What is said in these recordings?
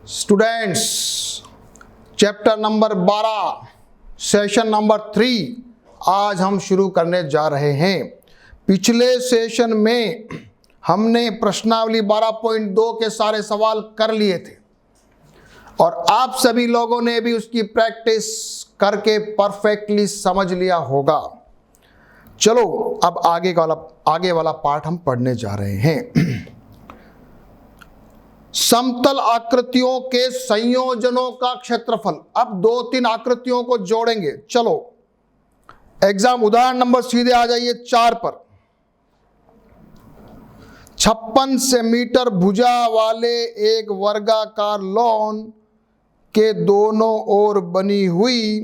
Students, chapter number 12 session number 3 आज हम शुरू करने जा रहे हैं। पिछले सेशन में हमने प्रश्नावली 12.2 के सारे सवाल कर लिए थे और आप सभी लोगों ने भी उसकी प्रैक्टिस करके परफेक्टली समझ लिया होगा। चलो अब आगे वाला पार्ट हम पढ़ने जा रहे हैं। समतल आकृतियों के संयोजनों का क्षेत्रफल। अब 2-3 आकृतियों को जोड़ेंगे। चलो एग्जाम उदाहरण नंबर सीधे आ जाइए 4 पर। 56 सेंटीमीटर भुजा वाले एक वर्गाकार लॉन के दोनों ओर बनी हुई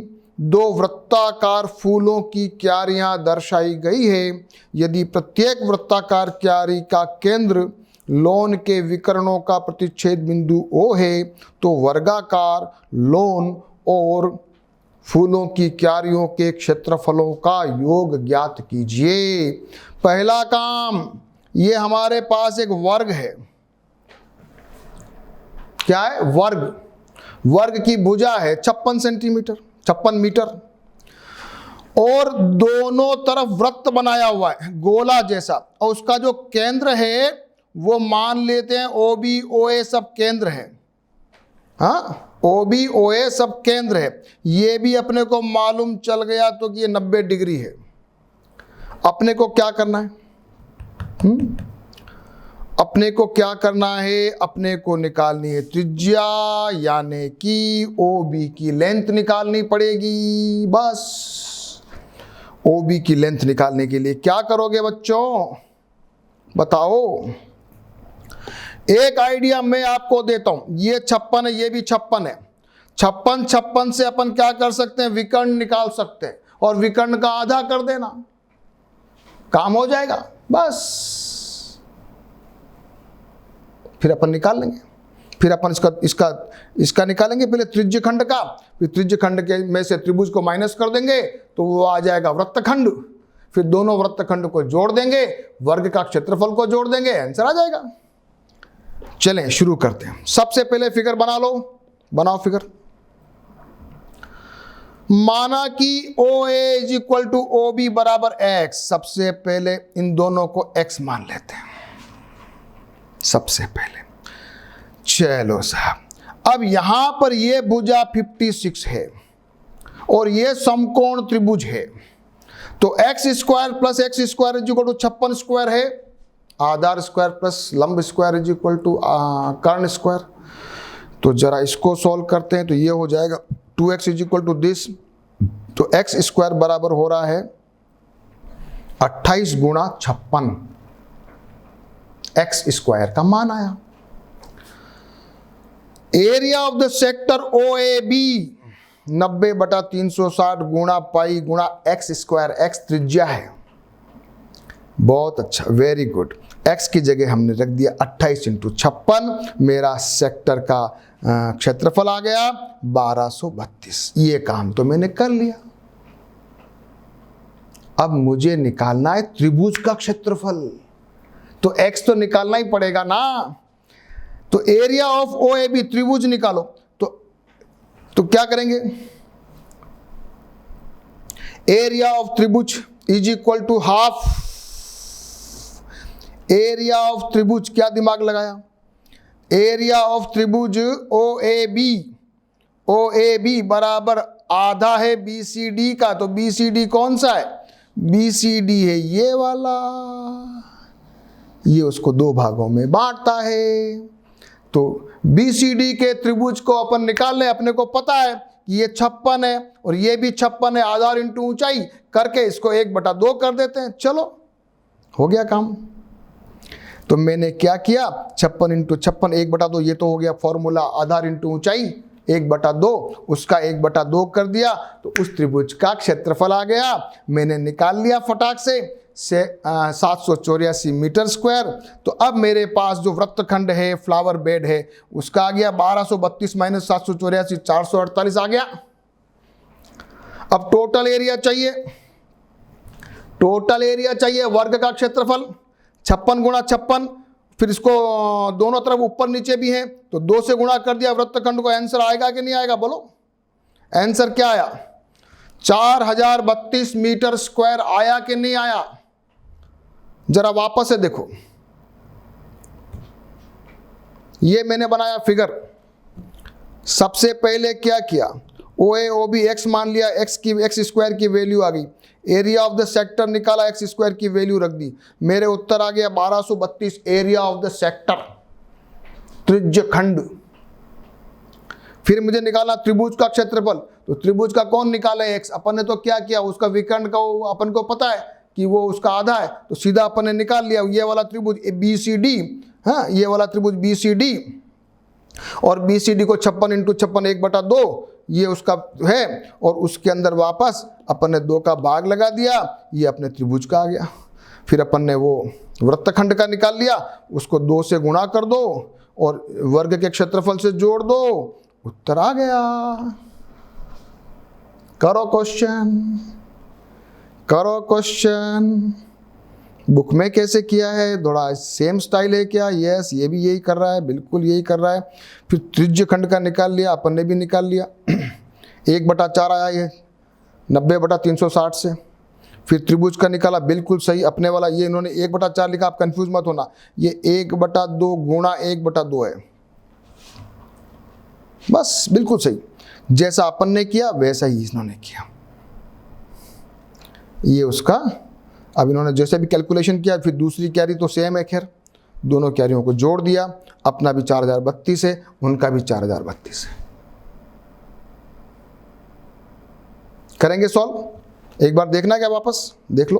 2 वृत्ताकार फूलों की क्यारियां दर्शाई गई है। यदि प्रत्येक वृत्ताकार क्यारी का केंद्र लॉन के विकर्णों का प्रतिच्छेद बिंदु O है तो वर्गाकार लॉन और फूलों की क्यारियों के क्षेत्रफलों का योग ज्ञात कीजिए। पहला काम, ये हमारे पास एक वर्ग है। क्या है? वर्ग की भुजा है 56 सेंटीमीटर, 56 मीटर, और दोनों तरफ वृत्त बनाया हुआ है गोला जैसा, और उसका जो केंद्र है वो मान लेते हैं OB OA सब केंद्र है। हाँ, OB OA सब केंद्र है। ये भी अपने को मालूम चल गया तो कि ये 90 डिग्री है। अपने को क्या करना है? अपने को क्या करना है? अपने को निकालनी है त्रिज्या, यानी कि OB की लेंथ निकालनी पड़ेगी। बस OB की लेंथ निकालने के लिए क्या करोगे बच्चों, बताओ। एक आइडिया मैं आपको देता हूं। ये 56 है, ये भी 56 है। 56 से अपन क्या कर सकते हैं? विकर्ण निकाल सकते हैं और विकर्ण का आधा कर देना, काम हो जाएगा। बस फिर अपन निकाल लेंगे। फिर अपन इसका निकालेंगे पहले त्रिज्य खंड का, फिर त्रिज्य खंड के में से त्रिभुज को माइनस कर देंगे तो वो आ जाएगा वृत्तखंड। फिर दोनों वृत्तखंड को जोड़ देंगे, वर्ग का क्षेत्रफल को जोड़ देंगे, आंसर आ जाएगा। चलें शुरू करते हैं। सबसे पहले फिगर बना लो, बनाओ फिगर। माना कि OA is equal to OB बराबर X। सबसे पहले इन दोनों को X मान लेते हैं सबसे पहले। चलो साहब, अब यहां पर ये भुजा 56 है और ये समकोण त्रिभुज है, तो x square plus x square is equal to 56 square है। आधार स्क्वायर प्लस लंब स्क्वायर इज इक्वल टू कर्ण स्क्वायर। तो जरा इसको सॉल्व करते हैं तो ये हो जाएगा 2x is equal to this. तो x स्क्वायर बराबर हो रहा है 28 गुणा 56, x स्क्वायर का मान आया। Area of the sector OAB 90/360 गुणा पाई गुणा x स्क्वायर, x त्रिज्या है। बहुत अच्छा, वेरी गुड। x की जगह हमने रख दिया 28 × 56। मेरा सेक्टर का क्षेत्रफल आ गया 1232। ये काम तो मैंने कर लिया। अब मुझे निकालना है त्रिभुज का क्षेत्रफल, तो x तो निकालना ही पड़ेगा ना। तो एरिया ऑफ OAB त्रिभुज निकालो। तो क्या करेंगे? एरिया ऑफ त्रिभुज is equal to half area of त्रिभुज। क्या दिमाग लगाया? एरिया ऑफ त्रिभुज OAB बराबर आधा है BCD का। तो BCD कौन सा है? BCD है ये वाला। ये उसको 2 भागों में बांटता है। तो BCD के त्रिभुज को अपन निकाल लें। अपने को पता है कि ये 56 है और ये भी 56 है। आधार इंटू ऊंचाई करके इसको 1/2 कर देते हैं। चलो हो गया काम। तो मैंने क्या किया? 56 × 56 1/2। ये तो हो गया फॉर्मूला, आधार इंटू ऊंचाई 1/2, उसका 1/2 कर दिया तो उस त्रिभुज का क्षेत्रफल आ गया। मैंने निकाल लिया फटाक से 784 मीटर स्क्वायर। तो अब मेरे पास जो वृत्तखंड है, फ्लावर बेड है, उसका आ गया 1232 - 784 448 आ गया। अब टोटल एरिया चाहिए, वर्ग का क्षेत्रफल 56 × 56 फिर इसको दोनों तरफ ऊपर नीचे भी है तो 2 से गुणा कर दिया वृत्तखंड को, आंसर आएगा कि नहीं आएगा बोलो? आंसर क्या आया? 4032 मीटर स्क्वायर आया कि नहीं आया? जरा वापस से देखो, ये मैंने बनाया फिगर। सबसे पहले क्या किया, OA OB x मान लिया, x स्क्वायर की वैल्यू आ गई, एरिया ऑफ द सेक्टर निकाला, x स्क्वायर की वैल्यू रख दी, मेरे उत्तर आ गया 1232 एरिया ऑफ द सेक्टर, त्रिज्य खंड। फिर मुझे निकालना त्रिभुज का क्षेत्रफल, तो त्रिभुज का कौन निकाला है? x। अपन ने तो क्या किया, उसका विकर्ण का अपन को पता है कि वो उसका आधा है, तो सीधा अपन ने निकाल लिया ये वाला त्रिभुज BCD। हाँ, ये वाला त्रिभुज BCD, और BCD को 56 × 56 1/2 ये उसका है, और उसके अंदर वापस अपन ने 2 का भाग लगा दिया, ये अपने त्रिभुज का आ गया। फिर अपन ने वो वृत्तखंड का निकाल लिया, उसको 2 से गुणा कर दो और वर्ग के क्षेत्रफल से जोड़ दो, उत्तर आ गया। करो क्वेश्चन। बुक में कैसे किया है, थोड़ा सेम स्टाइल है क्या? यस, ये भी यही कर रहा है, बिल्कुल यही कर रहा है। फिर त्रिज्य खंड का निकाल लिया, अपन ने भी निकाल लिया 1/4 आया ये 90/360 से। फिर त्रिभुज का निकाला, बिल्कुल सही अपने वाला, ये इन्होंने 1/4 लिखा, आप कंफ्यूज मत होना, ये 1/2 गुणा 1/2 है, बस बिल्कुल सही। जैसा अपन ने किया वैसा ही इन्होंने किया, ये उसका। अब इन्होंने जैसे भी कैलकुलेशन किया, फिर दूसरी कैरी तो सेम है, खैर दोनों कैरियों को जोड़ दिया, अपना भी 4032 है, उनका भी 4032 है। करेंगे सॉल्व, एक बार देखना क्या? वापस देख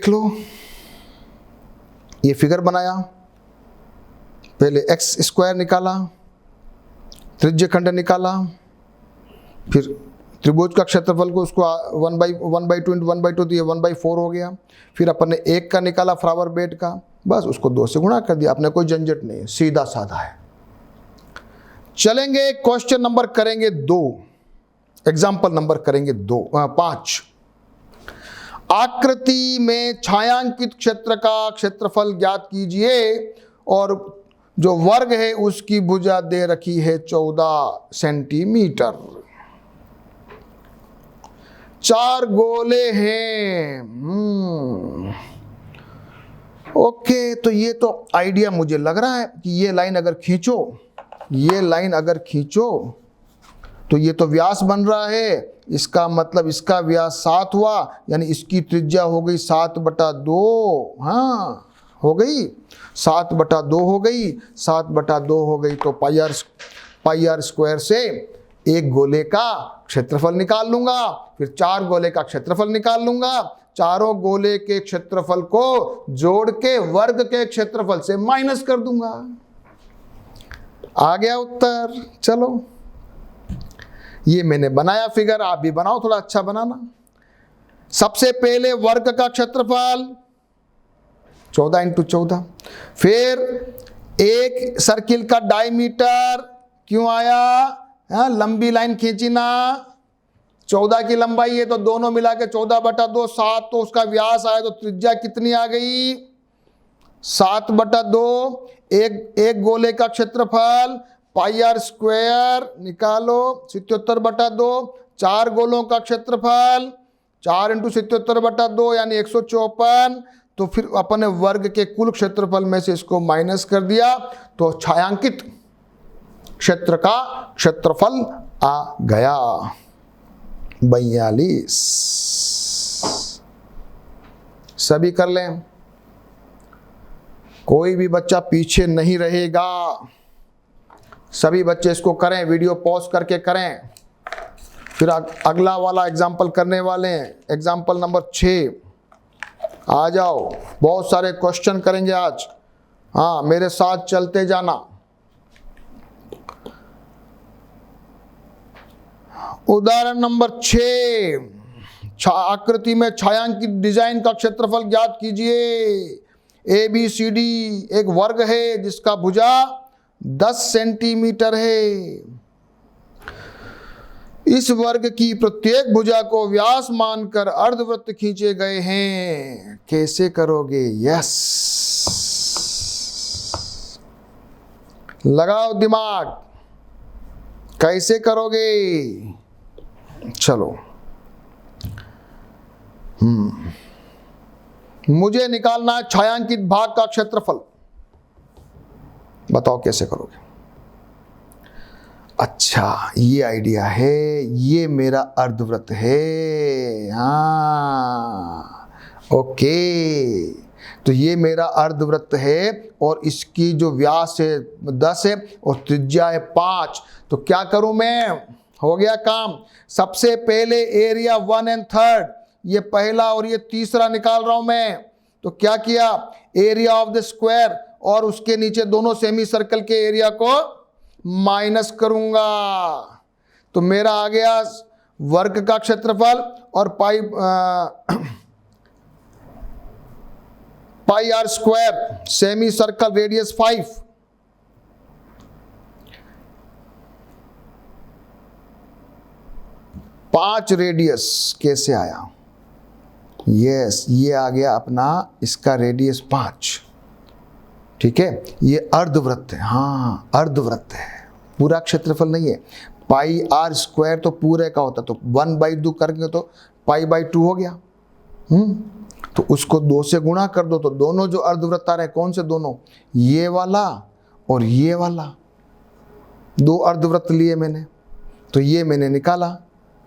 लो, ये फिगर बनाया, पहले x स्क्वायर निकाला, त्रिज्य खंड निकाला, फिर त्रिभुज का क्षेत्रफल को उसको 1/2 × 1/2 तो ये 1/4 हो गया। फिर अपन ने 1 का निकाला फ्लावर बेड का, बस उसको 2 से गुणा कर दिया, अपने कोई झंझट नहीं है, सीधा साधा है। चलेंगे क्वेश्चन नंबर करेंगे 2, एग्जाम्पल नंबर करेंगे 5। आकृति में छायांकित क्षेत्र का क्षेत्रफल ज्ञात कीजिए और जो वर्ग है उसकी भुजा दे रखी है 14 सेंटीमीटर। 4 गोले हैं। ओके, तो ये तो आइडिया मुझे लग रहा है कि ये लाइन अगर खींचो तो ये तो व्यास बन रहा है, इसका मतलब इसका व्यास 7 हुआ, यानी इसकी त्रिज्या हो गई 7/2। हाँ, हो गई 7/2 हो गई, 7/2 हो गई, तो पाई आर स्क्वायर से एक गोले का क्षेत्रफल निकाल लूंगा, फिर 4 गोले का क्षेत्रफल निकाल लूंगा, चारों गोले के क्षेत्रफल को जोड़ के वर्ग के क्षेत्रफल से माइनस कर दूंगा। आ गया उत्तर। चलो, ये मैंने बनाया फिगर, आप भी बनाओ, थोड़ा अच्छा बनाना। सबसे पहले वर्ग का क्षेत्रफल 14 × 14, फिर एक सर्किल का डायमीटर क्यों आया? लंबी लाइन खींची ना, 14 की लंबाई है तो दोनों मिला के 14/2, 7 तो उसका व्यास आया, तो त्रिज्या कितनी आ गई? 7/2। एक गोले का क्षेत्रफल पाई आर स्क्वायर निकालो 77/2, 4 गोलों का क्षेत्रफल 4 × 77/2 यानी 154। तो फिर अपन ने वर्ग के कुल क्षेत्रफल में से इसको माइनस कर दिया, तो छायांकित क्षेत्र का क्षेत्रफल आ गया 42। सभी कर लें, कोई भी बच्चा पीछे नहीं रहेगा, सभी बच्चे इसको करें, वीडियो पॉज करके करें। फिर अगला वाला एग्जाम्पल करने वाले हैं, एग्जाम्पल नंबर 6। आ जाओ, बहुत सारे क्वेश्चन करेंगे आज। हाँ, मेरे साथ चलते जाना। उदाहरण नंबर 6, आकृति में छायांकित डिजाइन का क्षेत्रफल ज्ञात कीजिए। ABCD एक वर्ग है जिसका भुजा 10 सेंटीमीटर है। इस वर्ग की प्रत्येक भुजा को व्यास मानकर अर्धवृत्त खींचे गए हैं। कैसे करोगे? यस, लगाओ दिमाग, कैसे करोगे? चलो, मुझे निकालना है छायांकित भाग का क्षेत्रफल। बताओ कैसे करोगे? अच्छा, ये आइडिया है, ये मेरा अर्धवृत्त है। हाँ, ओके, तो ये मेरा अर्धवृत्त है और इसकी जो व्यास है 10 है और त्रिज्या है 5। तो क्या करूं मैं? हो गया काम। सबसे पहले एरिया 1 और 3, ये पहला और ये तीसरा निकाल रहा हूं मैं। तो क्या किया? एरिया ऑफ द स्क्वायर और उसके नीचे दोनों सेमी सर्कल के एरिया को माइनस करूंगा। तो मेरा आ गया वर्ग का क्षेत्रफल और pi r square, semi circle radius 5। पांच रेडियस कैसे आया? यस, ये आ गया अपना इसका रेडियस 5। ठीक है, ये अर्धवृत्त है। हाँ, अर्धवृत्त है, पूरा क्षेत्रफल नहीं है। पाई आर स्क्वायर तो पूरे का होता, तो 1/2 करेंगे तो पाई बाई 2 हो गया। तो उसको 2 से गुणा कर दो, तो दोनों जो अर्धवृत्त आ रहे हैं, कौन से दोनों? ये वाला और ये वाला, 2 अर्धवृत्त लिए मैंने, तो ये मैंने निकाला।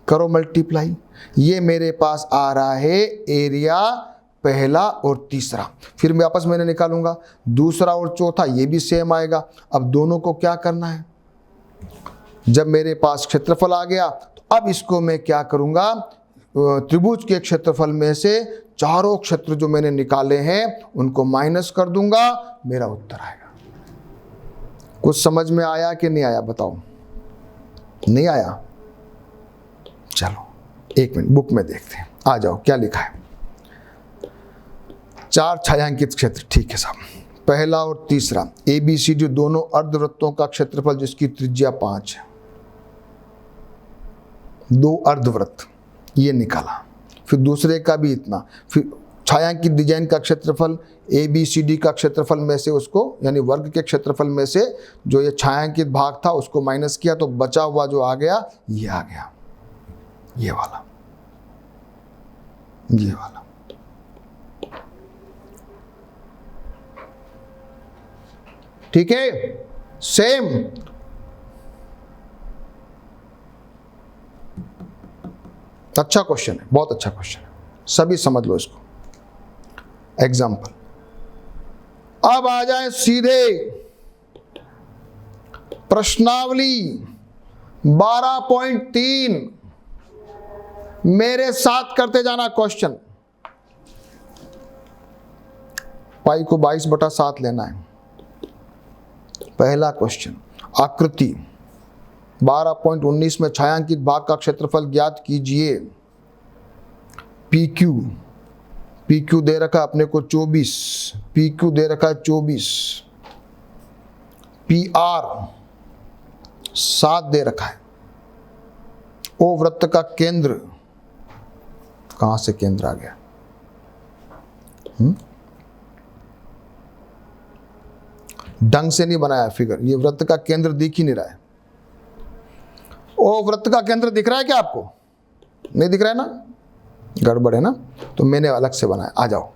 करो मल्टीप्लाई, ये मेरे पास आ रहा है एरिया पहला और तीसरा। फिर मैं आपस में निकालूंगा दूसरा और चौथा, ये भी सेम आएगा। अब दोनों को क्या करना है? जब मेरे पास क्षेत्रफल आ गया, तो अब इसको मैं क्या करूंगा? त्रिभुज के क्षेत्रफल में से चारों क्षेत्र जो मैंने निकाले हैं उनको माइनस कर दूंगा, मेरा उत्तर आएगा। कुछ समझ में आया कि नहीं आया? बताओ। नहीं आया? चलो 1 मिनट बुक में देखते हैं। आ जाओ, क्या लिखा है? 4 छायांकित क्षेत्र। ठीक है साहब, पहला और तीसरा ABCD दोनों अर्धवृत्तों का क्षेत्रफल जिसकी त्रिज्या 5 है। 2 अर्धवृत्त ये निकाला, फिर दूसरे का भी इतना, फिर छायांकित डिजाइन का क्षेत्रफल ABCD का क्षेत्रफल में से उसको, यानी वर्ग के क्षेत्रफल में से जो ये छायांकित भाग था उसको माइनस किया, तो बचा हुआ जो आ गया, ये आ गया, ये वाला, ये वाला। ठीक है, सेम। अच्छा क्वेश्चन है, बहुत अच्छा क्वेश्चन है, सभी समझ लो इसको। एग्जाम्पल, अब आ जाए सीधे प्रश्नावली 12.3। मेरे साथ करते जाना क्वेश्चन। पाई को 22/7 लेना है। पहला क्वेश्चन, आकृति 12.19 में छायांकित भाग का क्षेत्रफल ज्ञात कीजिए। PQ दे रखा है अपने को 24, PQ दे रखा है 24, PR 7 दे रखा है। O वृत्त का केंद्र, कहां से केंद्र आ गया? ढंग से नहीं बनाया फिगर, ये वृत्त का केंद्र दिख ही नहीं रहा है। ओ वृत्त का केंद्र दिख रहा है क्या आपको? नहीं दिख रहा है ना, गड़बड़ है ना, तो मैंने अलग से बनाया। आ जाओ,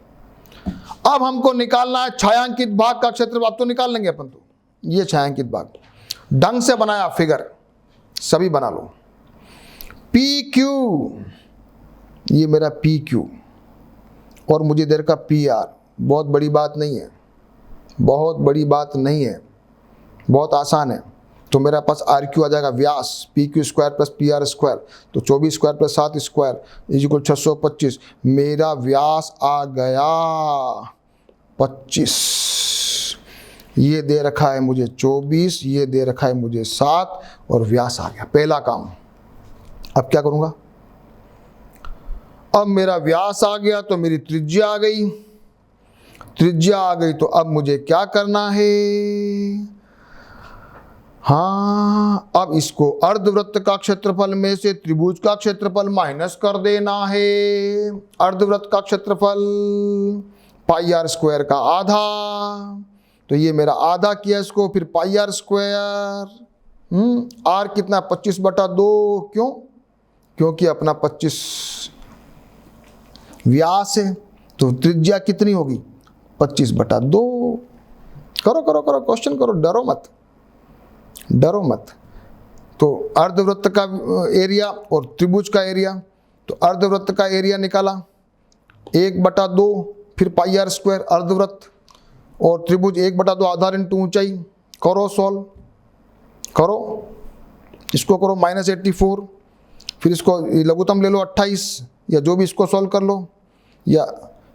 अब हमको निकालना है छायांकित भाग का क्षेत्रफल। अब तो निकाल लेंगे अपन, तो ये छायांकित भाग ढंग से बनाया फिगर, सभी बना लो। PQ, ये मेरा PQ और मुझे देर का PR। बहुत बड़ी बात नहीं है, बहुत बड़ी बात नहीं है, बहुत आसान है। तो मेरा पास RQ आ जाएगा व्यास, PQ square plus PR square, तो 24 स्क्वायर प्लस 7 स्क्वायर इक्वल 625। मेरा व्यास आ गया 25। ये दे रखा है मुझे 24, ये दे रखा है मुझे 7 और व्यास आ गया। पहला काम। अब क्या करूँगा? अब मेरा व्यास आ गया तो मेरी त्रिज्या आ गई। त्रिज्या आ गई तो अब मुझे क्या करना है? हाँ, अब इसको अर्धवृत्त का क्षेत्रफल में से त्रिभुज का क्षेत्रफल माइनस कर देना है। अर्धवृत्त का क्षेत्रफल पाई आर स्क्वायर का आधा, तो ये मेरा आधा किया इसको, फिर पाई आर स्क्वायर आर कितना 25/2, क्यों? क्योंकि अपना 25 व्यास है, तो त्रिज्या कितनी होगी 25/2। करो करो करो क्वेश्चन करो, डरो मत डरो मत। तो अर्धवृत्त का एरिया और त्रिभुज का एरिया, तो अर्धवृत्त का एरिया निकाला 1/2, फिर पाई आर स्क्वायर अर्धवृत्त, और त्रिभुज 1/2 आधार इंटू ऊंचाई। करो सॉल्व, करो इसको, करो -84, फिर इसको लघुत्तम ले लो 28, या जो भी इसको सॉल्व कर लो, या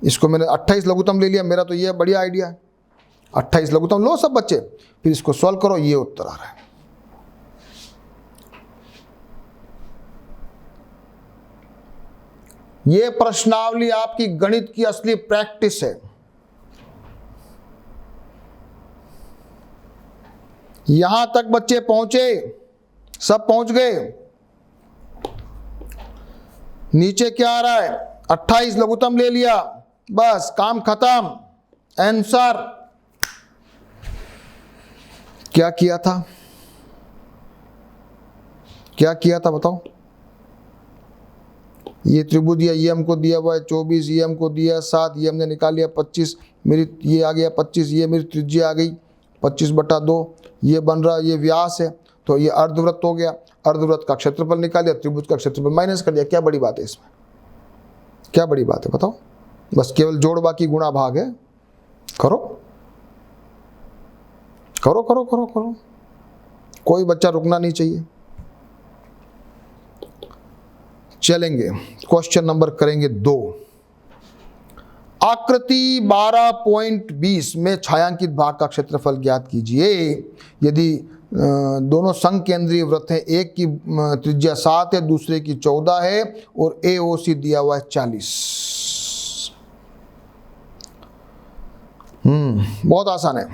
इसको मैंने 28 लघुत्तम ले लिया, मेरा तो ये बढ़िया आइडिया है। 28 लघुत्तम लो सब बच्चे, फिर इसको सॉल्व करो, ये उत्तर आ रहा है। ये प्रश्नावली आपकी गणित की असली प्रैक्टिस है। यहां तक बच्चे पहुंचे, सब पहुंच गए। नीचे क्या आ रहा है 28 लघुत्तम ले लिया, बस काम खत्म। आंसर क्या किया था, क्या किया था बताओ? ये त्रिभुज या ये हमको दिया हुआ है 24, ये हमको दिया 7, ये हमने निकाल लिया 25, मेरी ये आ गया 25, ये मेरी त्रिज्या आ गई 25/2, ये बन रहा, ये व्यास है, तो ये अर्धवृत्त हो गया। अर्धवृत्त का क्षेत्रफल निकाल लिया, त्रिभुज का क्षेत्रफल माइनस कर दिया। क्या बड़ी बात है इसमें, क्या बड़ी बात है बताओ? बस केवल जोड़ बाकी गुणा भाग है। करो करो करो करो करो, कोई बच्चा रुकना नहीं चाहिए। चलेंगे क्वेश्चन नंबर करेंगे 2। आकृति 12.20 में छायांकित भाग का क्षेत्रफल ज्ञात कीजिए। यदि दोनों संकेंद्रीय वृत्त हैं, एक की त्रिज्या 7 है, दूसरे की 14 है, और AOC दिया हुआ है 40। बहुत आसान है।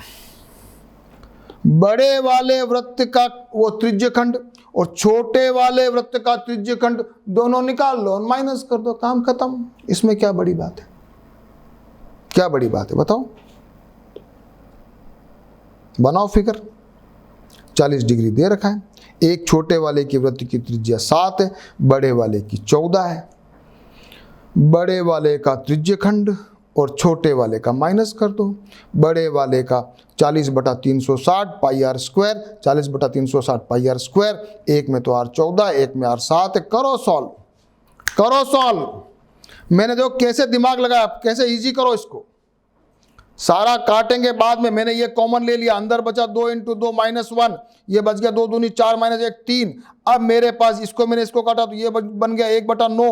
बड़े वाले वृत्त का वो त्रिज्यखंड और छोटे वाले वृत्त का त्रिज्यखंड दोनों निकाल लो, माइनस कर दो, काम खत्म। इसमें क्या बड़ी बात है, क्या बड़ी बात है बताओ? बनाओ फिगर। 40 डिग्री दे रखा है। एक छोटे वाले की वृत्त की त्रिज्या 7 है, बड़े वाले की 14 है। बड़े वाले का त्रिज्यखंड और छोटे वाले का माइनस कर दो। बड़े वाले का 40/360 pi r square, 40/360 pi r square, एक में तो आर 14, एक में आर 7 है। करो सॉल्व, करो सॉल्व। मैंने देखो कैसे दिमाग लगाया, कैसे इजी करो इसको। सारा काटेंगे बाद में, मैंने ये कॉमन ले लिया, अंदर बचा 2 × 2 -1, ये बच गया 2 दूनी 4 -1 3। अब मेरे पास इसको, मैंने इसको काटा तो ये बन गया 1/9।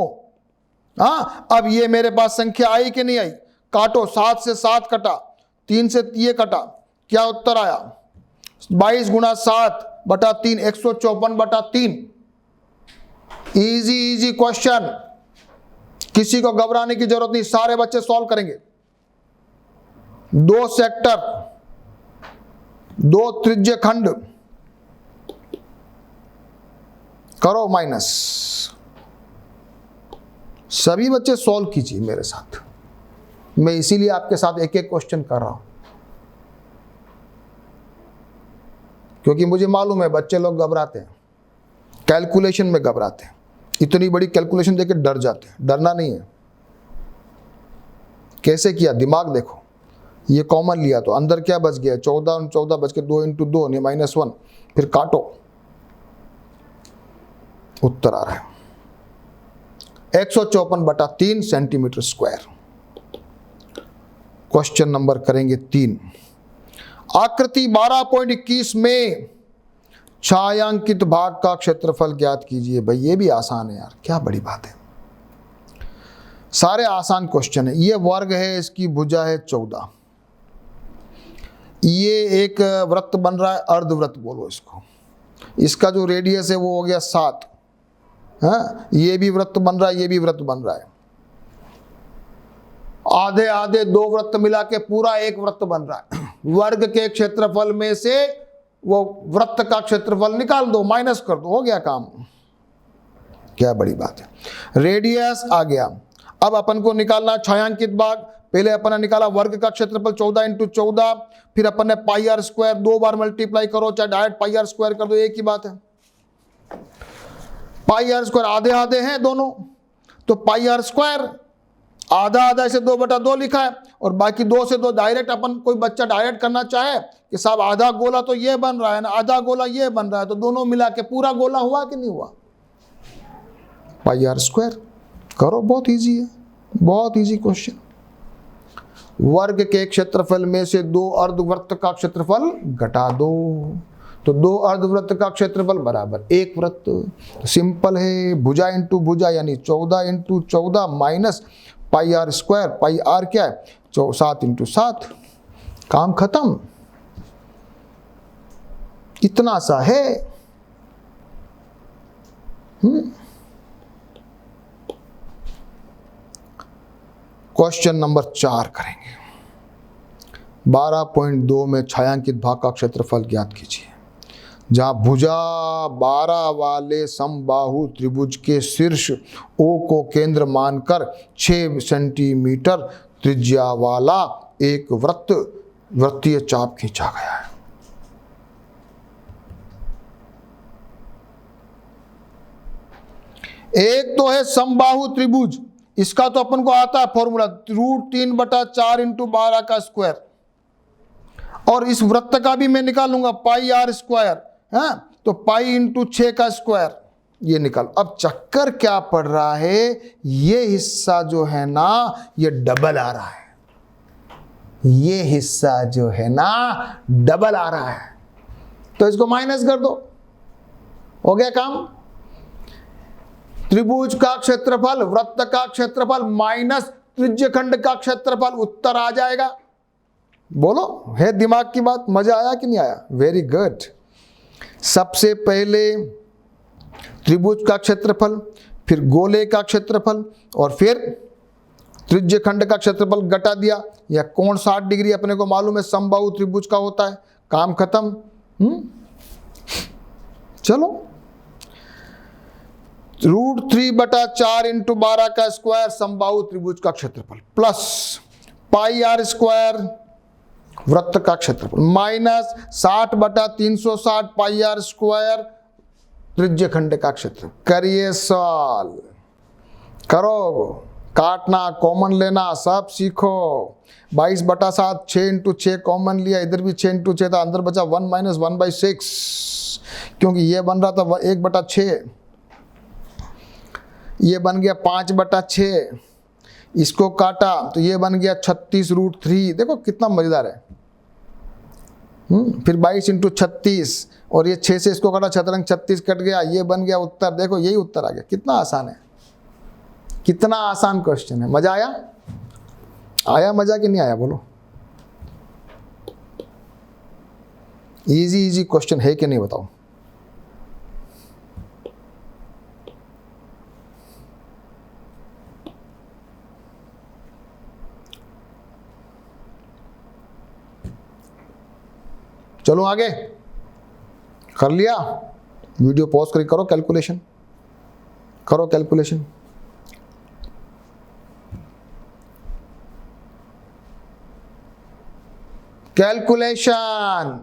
हाँ, अब ये मेरे पास संख्या आई कि नहीं आई? काटो, 7 से 7 कटा, 3 से ये कटा, क्या उत्तर आया? 22 × 7/3, 154/3। इजी इजी क्वेश्चन, किसी को घबराने की जरूरत नहीं, सारे बच्चे सॉल्व करेंगे। 2 सेक्टर, 2 त्रिज्यखंड, करो माइनस। सभी बच्चे सॉल्व कीजिए मेरे साथ। मैं इसीलिए आपके साथ एक एक क्वेश्चन कर रहा हूं, क्योंकि मुझे मालूम है बच्चे लोग घबराते हैं, कैलकुलेशन में घबराते हैं, इतनी बड़ी कैलकुलेशन देके डर जाते हैं। डरना नहीं है। कैसे किया, दिमाग देखो। ये कॉमन लिया तो अंदर क्या बच गया? 14 14 बच के 2 × 2 ये -1, फिर काटो, उत्तर आ रहा है 154/3 सेंटीमीटर स्क्वायर। क्वेश्चन नंबर करेंगे 3। आकृति 12.21 में छायांकित भाग का क्षेत्रफल ज्ञात कीजिए। भाई ये भी आसान है यार, क्या बड़ी बात है। सारे आसान क्वेश्चन है। ये वर्ग है, इसकी भुजा है 14। ये एक वृत्त बन रहा है, अर्धवृत्त बोलो इसको। इसका जो रेडियस है वो हो गया 7। हाँ, ये भी वृत्त बन रहा है, ये भी वृत्त बन रहा है। आधे आधे 2 वृत्त मिला के पूरा एक वृत्त बन रहा है। वर्ग के क्षेत्रफल में से वो वृत्त का क्षेत्रफल निकाल दो, माइनस कर दो, हो गया काम। क्या बड़ी बात है। रेडियस आ गया। अब अपन को निकालना छायांकित भाग। पहले अपन ने निकाला वर्ग का क्षेत्रफल 14 इंटू 14, फिर अपन ने पाई आर स्क्वायर 2 बार मल्टीप्लाई करो, चाहे डायरेक्ट पाई आर स्क्वायर कर दो, एक ही बात है। पाई आर स्क्वायर आधे आधे हैं दोनों, तो पाई आर स्क्वायर आधा आधा इसे 2/2 लिखा है, और बाकी 2 से 2 डायरेक्ट। अपन कोई बच्चा डायरेक्ट करना चाहे कि साहब आधा गोला तो ये बन रहा है ना, आधा गोला ये बन रहा है, तो दोनों मिला के पूरा गोला हुआ कि नहीं हुआ? पाई आर स्क्वायर करो, बहुत इजी है, बहुत इजी क्वेश्चन। वर्ग के क्षेत्रफल में से 2 अर्धवृत्त का क्षेत्रफल घटा दो, तो 2 अर्धवृत्त का क्षेत्रफल बराबर 1 वृत्त। सिंपल है, भुजा इंटू भुजा यानी 14 into 14 minus pi r square, pi r क्या है 7 इंटू 7, काम खत्म। इतना सा है। क्वेश्चन नंबर 4 करेंगे। 12.2 में छायांकित भाग का क्षेत्रफल ज्ञात कीजिए। जहां भुजा 12 वाले समबाहु त्रिभुज के शीर्ष O को केंद्र मानकर 6 सेंटीमीटर त्रिज्या वाला एक वृत्तीय चाप खींचा गया है। एक तो है समबाहु त्रिभुज, इसका तो अपन को आता है फॉर्मूला √3/4 इंटू 12 का स्क्वायर, और इस वृत्त का भी मैं निकालूंगा पाई आर स्क्वायर, है तो पाई इंटू 6 का स्क्वायर, ये निकाल। अब चक्कर क्या पड़ रहा है, ये हिस्सा जो है ना ये डबल आ रहा है, ये हिस्सा जो है ना डबल आ रहा है, तो इसको माइनस कर दो, हो गया काम। त्रिभुज का क्षेत्रफल, वृत्त का क्षेत्रफल माइनस त्रिज्यखंड का क्षेत्रफल, उत्तर आ जाएगा। बोलो, है दिमाग की बात? मजा आया कि नहीं आया? Very good. सबसे पहले त्रिभुज का क्षेत्रफल, फिर गोले का क्षेत्रफल, और फिर त्रिज्यखंड का क्षेत्रफल घटा दिया। या कोण 60 डिग्री अपने को मालूम है समबाहु त्रिभुज का होता है, काम खत्म। चलो, √3/4 इंटू 12 का स्क्वायर समबाहु त्रिभुज का क्षेत्रफल, प्लस पाई आर स्क्वायर वृत्त का क्षेत्रफल, माइनस 60/360 पाई आर स्क्वायर त्रिज्यखंड का क्षेत्रफल। करिए सॉल्व, करो, काटना, कॉमन लेना, सब सीखो। 22/7 6 इंटू 6 कॉमन लिया, इधर भी 6 इंटू 6 था, अंदर बचा 1 - 1/6, क्योंकि ये बन रहा था 1/6, ये बन गया 5/6, इसको काटा तो ये बन गया 36√3। देखो कितना मजेदार है। फिर 22 इंटू 36, और ये 6 से इसको काटा, शतरंग 36 कट गया, ये बन गया उत्तर। देखो यही उत्तर आ गया। कितना आसान है, कितना आसान क्वेश्चन है। मजा आया? आया मजा कि नहीं आया? बोलो, इजी क्वेश्चन है कि नहीं बताओ? चलो आगे, कर लिया? वीडियो पॉज करके करो कैलकुलेशन, करो कैलकुलेशन। कैलकुलेशन,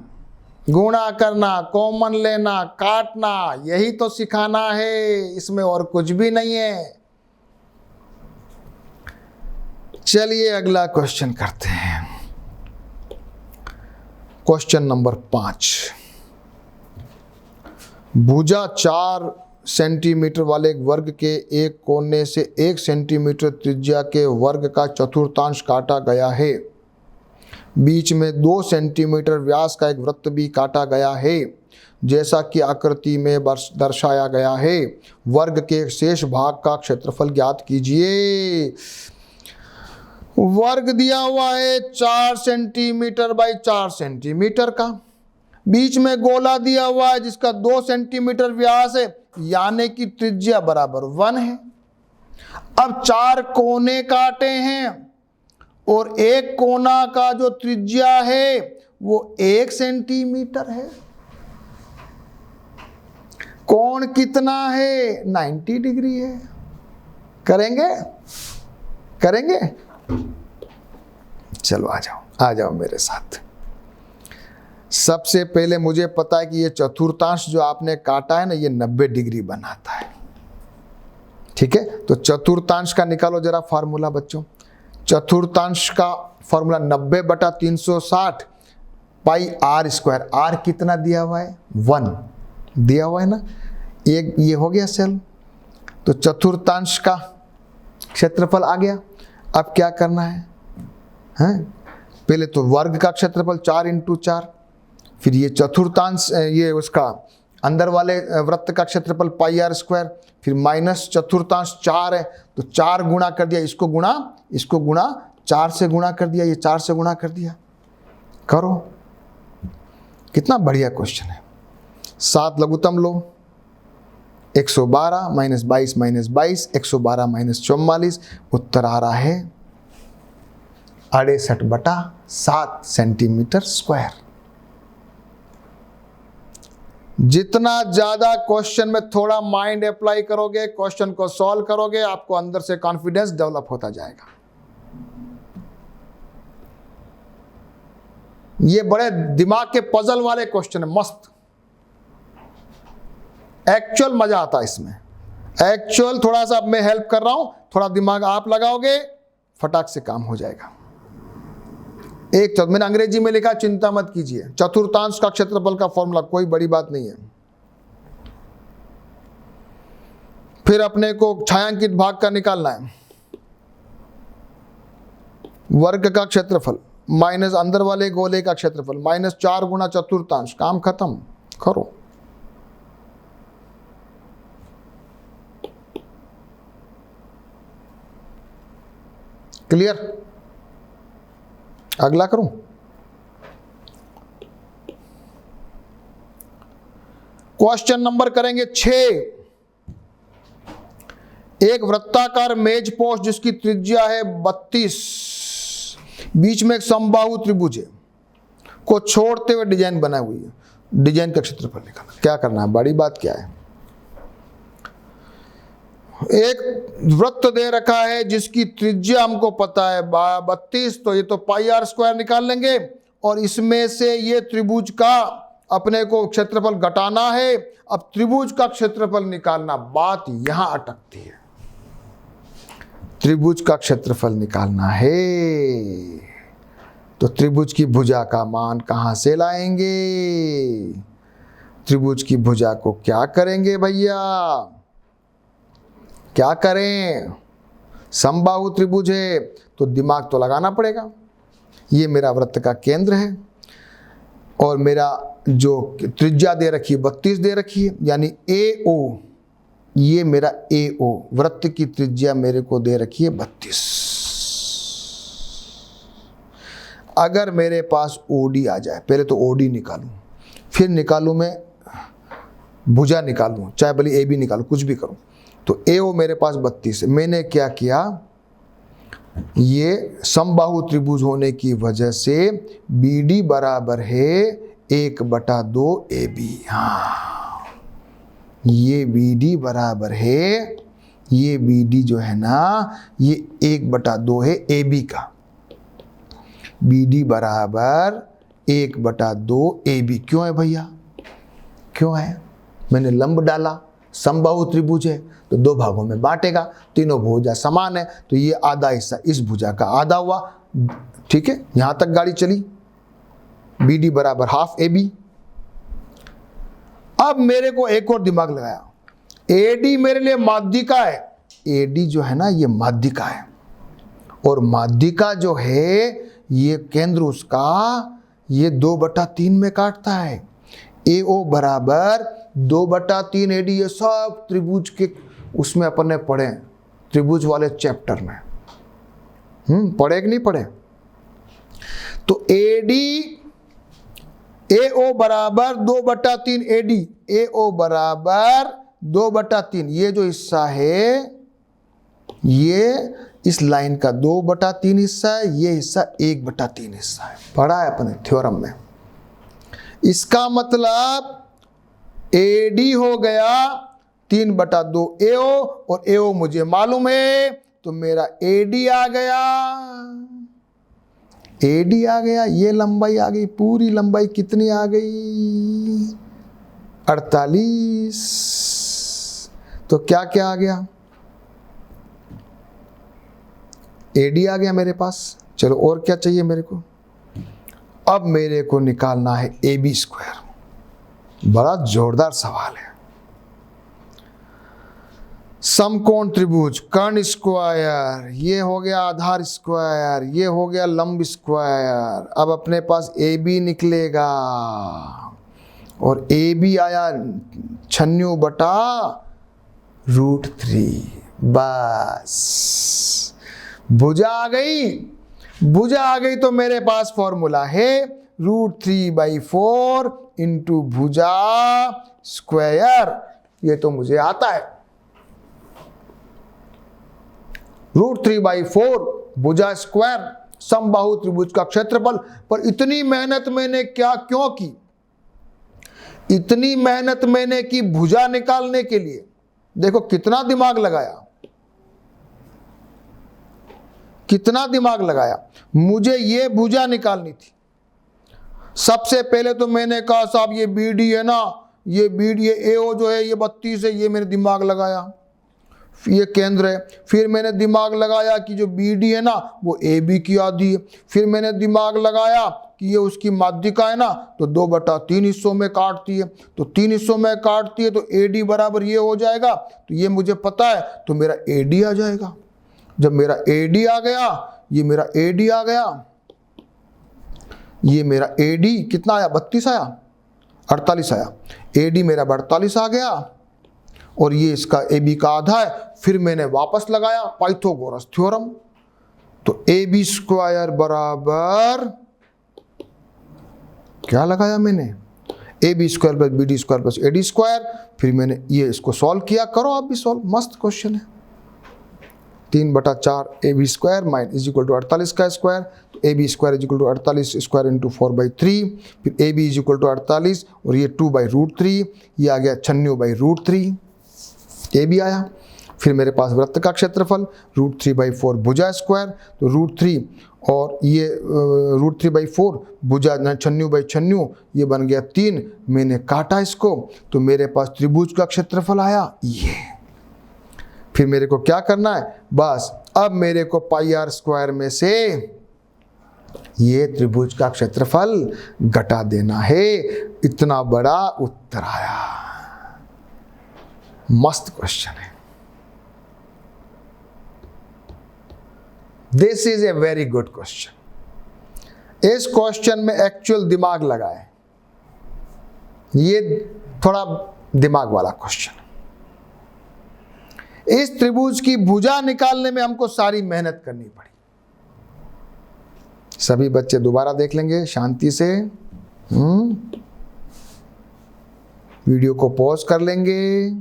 गुणा करना, कॉमन लेना, काटना, यही तो सिखाना है, इसमें और कुछ भी नहीं है। चलिए अगला क्वेश्चन करते हैं। Question number 5। भुजा 4 सेंटीमीटर वाले एक वर्ग के एक कोने से 1 सेंटीमीटर त्रिज्या के वर्ग का चतुर्थांश काटा गया है। बीच में 2 सेंटीमीटर व्यास का एक वृत्त भी काटा गया है, जैसा कि आकृति में दर्शाया गया है। वर्ग के शेष भाग का क्षेत्रफल ज्ञात कीजिए। वर्ग दिया हुआ है 4 सेंटीमीटर बाई 4 सेंटीमीटर का, बीच में गोला दिया हुआ है जिसका 2 सेंटीमीटर व्यास है, यानी कि त्रिज्या बराबर 1 है। अब 4 कोने काटे हैं और एक कोना का जो त्रिज्या है वो 1 सेंटीमीटर है। कोण कितना है? 90 डिग्री है। करेंगे करेंगे? चलो आ जाओ मेरे साथ। सबसे पहले मुझे पता है कि ये चतुर्थांश जो आपने काटा है ना, ये 90 डिग्री बनाता है। ठीक है, तो चतुर्थांश का निकालो जरा फार्मूला बच्चों। चतुर्थांश का formula 90/360 pi r square. R कितना दिया हुआ है? 1 दिया हुआ है ना। एक ये हो गया सेल, तो चतुर्थांश का क्षेत्रफल आ गया। अब क्या करना है? पहले तो वर्ग का क्षेत्रफल 4 × 4, फिर ये चतुर्थांश, ये उसका अंदर वाले वृत्त का क्षेत्रफल पाई आर स्क्वायर, फिर माइनस चतुर्थांश 4 है तो 4 गुणा कर दिया, इसको गुणा 4 से गुणा कर दिया, ये 4 से गुणा कर दिया। करो, कितना बढ़िया क्वेश्चन है। 7 लघुत्तम लो, 112 -22 -22, 112 - 44, उत्तर आ रहा है 68/7 सेंटीमीटर स्क्वायर। जितना ज्यादा क्वेश्चन में थोड़ा माइंड अप्लाई करोगे, क्वेश्चन को सॉल्व करोगे, आपको अंदर से कॉन्फिडेंस डेवलप होता जाएगा। ये बड़े दिमाग के पजल वाले क्वेश्चन है, मस्त। एक्चुअल मजा आता है इसमें। एक्चुअल थोड़ा सा अब मैं हेल्प कर रहा हूं, थोड़ा दिमाग आप लगाओगे, फटाक से काम हो जाएगा। मैंने अंग्रेजी में लिखा, चिंता मत कीजिए। चतुर्थांश का क्षेत्रफल का फॉर्मूला कोई बड़ी बात नहीं है। फिर अपने को छायांकित भाग का निकालना है। वर्ग का क्षेत्रफल माइनस अंदर वाले गोले का क्षेत्रफल -4 गुणा चतुर्थांश। काम खत्म। करो। क्लियर? अगला करूं? क्वेश्चन नंबर करेंगे 6। एक वृत्ताकार मेज पोस्ट जिसकी त्रिज्या है 32, बीच में एक समबाहु त्रिभुज है को छोड़ते हुए डिजाइन बनाई हुई है। डिजाइन का क्षेत्रफल निकालना। क्या करना है? बड़ी बात क्या है? एक वृत्त दे रखा है जिसकी त्रिज्या हमको पता है 32, तो ये तो पाई आर स्क्वायर निकाल लेंगे, और इसमें से ये त्रिभुज का अपने को क्षेत्रफल घटाना है। अब त्रिभुज का क्षेत्रफल निकालना, बात यहां अटकती है। त्रिभुज का क्षेत्रफल निकालना है तो त्रिभुज की भुजा का मान कहां से लाएंगे? त्रिभुज की भुजा को क्या करेंगे भैया? क्या करें? समबाहु त्रिभुज है तो दिमाग तो लगाना पड़ेगा। ये मेरा वृत्त का केंद्र है और मेरा जो त्रिज्या दे रखी है 32 दे रखी है, यानी AO, ये मेरा AO वृत्त की त्रिज्या मेरे को दे रखी है 32। अगर मेरे पास OD आ जाए, पहले तो OD निकालूं, फिर निकालूं मैं भुजा निकालूं, चाहे भले AB निकालूं, कुछ भी करूं, तो AO मेरे पास 32 है। मैंने क्या किया? ये समबाहु त्रिभुज होने की वजह से BD बराबर है 1/2 AB। हाँ, ये BD बराबर है, ये BD जो है ना, ये 1/2 है AB का। BD बराबर 1/2 AB। क्यों है भैया? क्यों है? मैंने लंब डाला, समबाहु त्रिभुज है तो 2 भागों में बांटेगा, तीनों भुजा समान है, तो ये आधा हिस्सा इस भुजा का आधा हुआ। ठीक है, यहां तक गाड़ी चली। BD बराबर ½ AB। अब मेरे को एक और दिमाग लगाया, AD मेरे लिए माध्यिका है। AD जो है ना, ये माध्यिका है, और माध्यिका जो है ये केंद्र उसका ये 2/3 में काटता है। AO बराबर 2/3 AD। ये सब त्रिभुज के उसमें अपन ने पढ़े, त्रिभुज वाले चैप्टर में। पढ़े कि नहीं पढ़े? तो AO बराबर 2/3 AD। AO बराबर 2/3, ये जो हिस्सा है ये इस लाइन का 2/3 हिस्सा है, ये हिस्सा 1/3 हिस्सा है। पढ़ा है अपने थ्योरम में। इसका मतलब AD हो गया 3/2 AO, और AO मुझे मालूम है, तो मेरा AD आ गया। AD आ गया, ये लंबाई आ गई, पूरी लंबाई कितनी आ गई? 48। तो क्या क्या आ गया? AD आ गया मेरे पास। चलो और क्या चाहिए मेरे को? अब मेरे को निकालना है AB स्क्वायर। बड़ा जोरदार सवाल है। समकोण त्रिभुज, कर्ण स्क्वायर, ये हो गया आधार स्क्वायर, ये हो गया लंब स्क्वायर। अब अपने पास AB निकलेगा, और AB आया 96/√3। बस भुजा आ गई। भुजा आ गई तो मेरे पास फॉर्मूला है √3/4 इंटू भुजा स्क्वायर। ये तो मुझे आता है। √3/4 भुजा स्क्वायर, समबाहु त्रिभुज का क्षेत्रफल। पर इतनी मेहनत मैंने क्यों की? इतनी मेहनत मैंने की भुजा निकालने के लिए। देखो कितना दिमाग लगाया, कितना दिमाग लगाया। मुझे ये भुजा निकालनी थी। सबसे पहले तो मैंने कहा साहब ये BD है ना, ये BD, ये AO जो है ये 32 है, ये मैंने दिमाग लगाया, ये केंद्र है। फिर मैंने दिमाग लगाया कि जो BD है ना वो AB की आधी है। फिर मैंने दिमाग लगाया कि ये उसकी माध्यिका है ना, तो 2/3 हिस्सों में काटती है, तो 3 हिस्सों में काटती है, तो AD बराबर ये हो जाएगा। तो ये मुझे पता है, तो मेरा AD आ जाएगा। जब मेरा AD आ गया, ये मेरा AD आ गया, ये मेरा AD कितना आया? 32 आया, 48 आया। AD मेरा 48 आ गया, और ये इसका AB का आधा है। फिर मैंने वापस लगाया पाइथागोरस थ्योरम, तो AB स्क्वायर बराबर क्या लगाया मैंने? AB square plus BD square plus AD square. फिर मैंने ये इसको सॉल्व किया। करो आप भी सॉल्व, मस्त क्वेश्चन है। 3/4 AB square is equal to 48 का स्क्वायर, तो AB square is equal to 48 square into 4/3। फिर AB इज इक्वल टू 48, और ये 2/√3, ये आ गया 96/√3। AB आया। फिर मेरे पास वृत्त का क्षेत्रफल √3/4 भुजा स्क्वायर, तो √3 और ये √3/4 भुजा 96/96, ये बन गया 3। मैंने काटा इसको, तो मेरे पास त्रिभुज का क्षेत्रफल आया ये। फिर मेरे को क्या करना है? बस अब मेरे को πr² में से ये त्रिभुज का क्षेत्रफल घटा देना है। इतना बड़ा उत्तर आया। मस्त क्वेश्चन है। This is a very good question. इस क्वेश्चन में एक्चुअल दिमाग लगाए, ये थोड़ा दिमाग वाला क्वेश्चन। इस त्रिभुज की भुजा निकालने में हमको सारी मेहनत करनी पड़ी। सभी बच्चे दोबारा देख लेंगे शांति से। वीडियो को पॉज कर लेंगे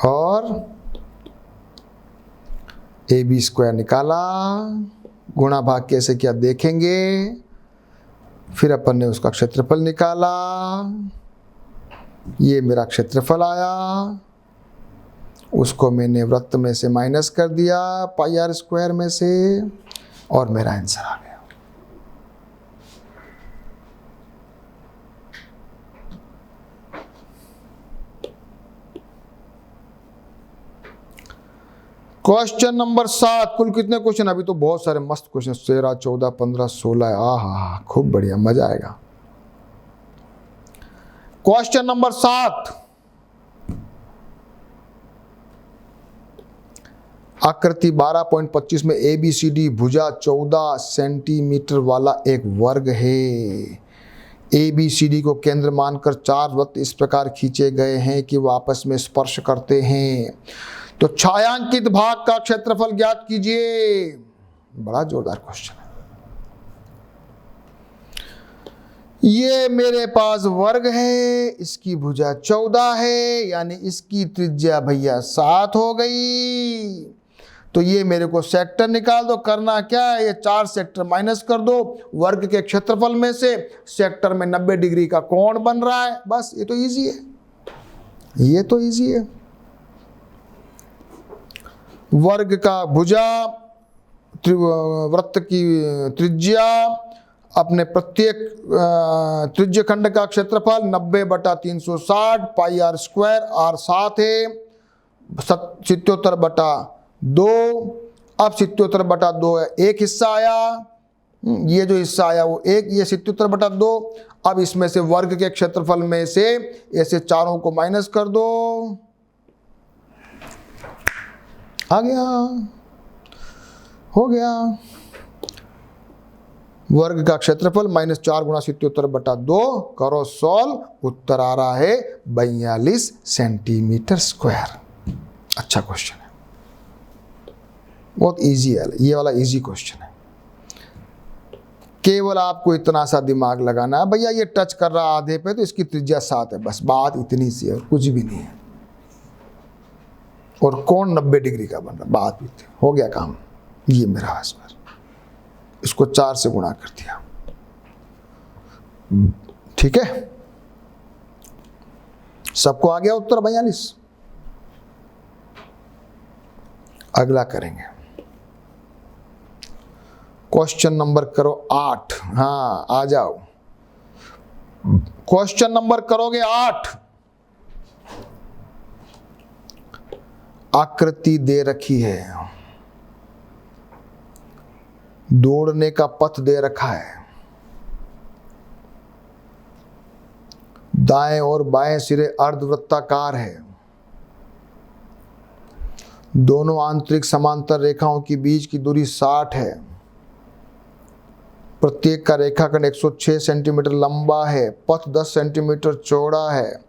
और AB स्क्वायर निकाला, गुणा भाग कैसे किया देखेंगे। फिर अपन ने उसका क्षेत्रफल निकाला, ये मेरा क्षेत्रफल आया, उसको मैंने वृत्त में से माइनस कर दिया πr² में से, और मेरा आंसर आ गया। Question number 7। कुल कितने क्वेश्चन? अभी तो बहुत सारे मस्त क्वेश्चन, 13, 14, 15, 16। आहा, खूब बढ़िया, मजा आएगा। Question number 7। आकृति 12.25 में ABCD भुजा 14 सेंटीमीटर वाला एक वर्ग है। ABCD को केंद्र मानकर 4 वृत्त इस प्रकार खींचे गए हैं कि वो आपस में स्पर्श करते हैं। तो छायांकित भाग का क्षेत्रफल ज्ञात कीजिए। बड़ा जोरदार क्वेश्चन है। ये मेरे पास वर्ग है, इसकी भुजा 14 है, यानी इसकी त्रिज्या भैया 7 हो गई। तो ये मेरे को सेक्टर निकाल दो। करना क्या है, ये 4 सेक्टर माइनस कर दो वर्ग के क्षेत्रफल में से। सेक्टर में 90 डिग्री का कोण बन रहा है, बस ये तो इजी है, ये तो इजी है। वर्ग का भुजा, वृत्त की त्रिज्या, अपने प्रत्येक त्रिज्य खंड का क्षेत्रफल 90/360 पाई r स्क्वायर, r 7 है, 77/2। अब 77/2 है, एक हिस्सा आया, ये जो हिस्सा आया वो एक, ये 77/2। अब इसमें से वर्ग के क्षेत्रफल में से ऐसे चारों को माइनस कर दो, आ गया, हो गया। वर्ग का क्षेत्रफल -4 × 77/2, करो सॉल्व, उत्तर आ रहा है 42 सेंटीमीटर स्क्वायर। अच्छा क्वेश्चन है, बहुत इजी है, ये वाला इजी क्वेश्चन है। केवल आपको इतना सा दिमाग लगाना है, भैया ये टच कर रहा आधे पे तो इसकी त्रिज्या 7 है, बस बात इतनी सी है, कुछ भी नहीं है। और कोण 90 डिग्री का बन रहा, बात भी थी, हो गया काम। ये मेरा आंसर, इसको 4 से गुणा कर दिया, ठीक है। सबको आ गया उत्तर 42। अगला करेंगे क्वेश्चन नंबर करो 8। हाँ आ जाओ, क्वेश्चन नंबर करोगे 8। आकृति दे रखी है, दौड़ने का पथ दे रखा है, दाएं और बाएं सिरे अर्धवृत्ताकार है, दोनों आंतरिक समांतर रेखाओं के बीच की दूरी 60 है, प्रत्येक का रेखाखंड 106 सेंटीमीटर लंबा है, पथ 10 सेंटीमीटर चौड़ा है,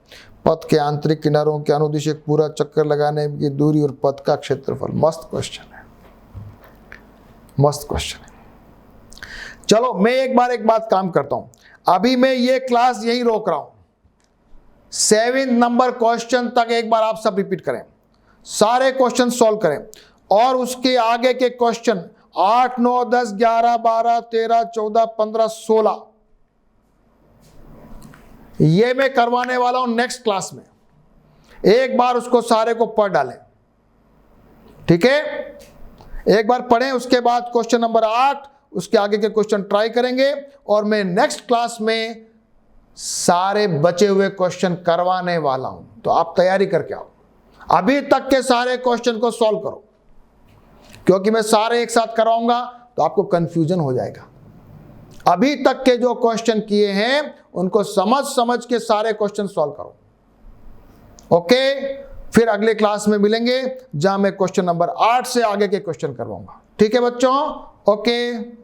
पथ के आंतरिक किनारों के अनुदिश एक पूरा चक्कर लगाने की दूरी और पथ का क्षेत्रफल। मस्त क्वेश्चन है, मस्त क्वेश्चन है। चलो मैं एक बात काम करता हूं, अभी मैं ये क्लास यही रोक रहा हूं, 7 नंबर क्वेश्चन तक एक बार आप सब रिपीट करें, सारे क्वेश्चन सॉल्व करें, और उसके आगे के क्वेश्चन 8, 9, 10, 11, 12, 13, 14, 15, 16 ये मैं करवाने वाला हूं नेक्स्ट क्लास में। एक बार उसको सारे को पढ़ डालें, ठीक है, एक बार पढ़ें, उसके बाद क्वेश्चन नंबर 8 उसके आगे के क्वेश्चन ट्राई करेंगे, और मैं नेक्स्ट क्लास में सारे बचे हुए क्वेश्चन करवाने वाला हूं, तो आप तैयारी करके आओ। अभी तक के सारे क्वेश्चन को सॉल्व करो, क्योंकि मैं सारे एक साथ करवाऊंगा तो आपको कंफ्यूजन हो जाएगा। अभी तक के जो क्वेश्चन किए हैं उनको समझ के सारे क्वेश्चन सॉल्व करो, ओके। फिर अगले क्लास में मिलेंगे जहां मैं क्वेश्चन नंबर 8 से आगे के क्वेश्चन करवाऊंगा, ठीक है बच्चों, ओके।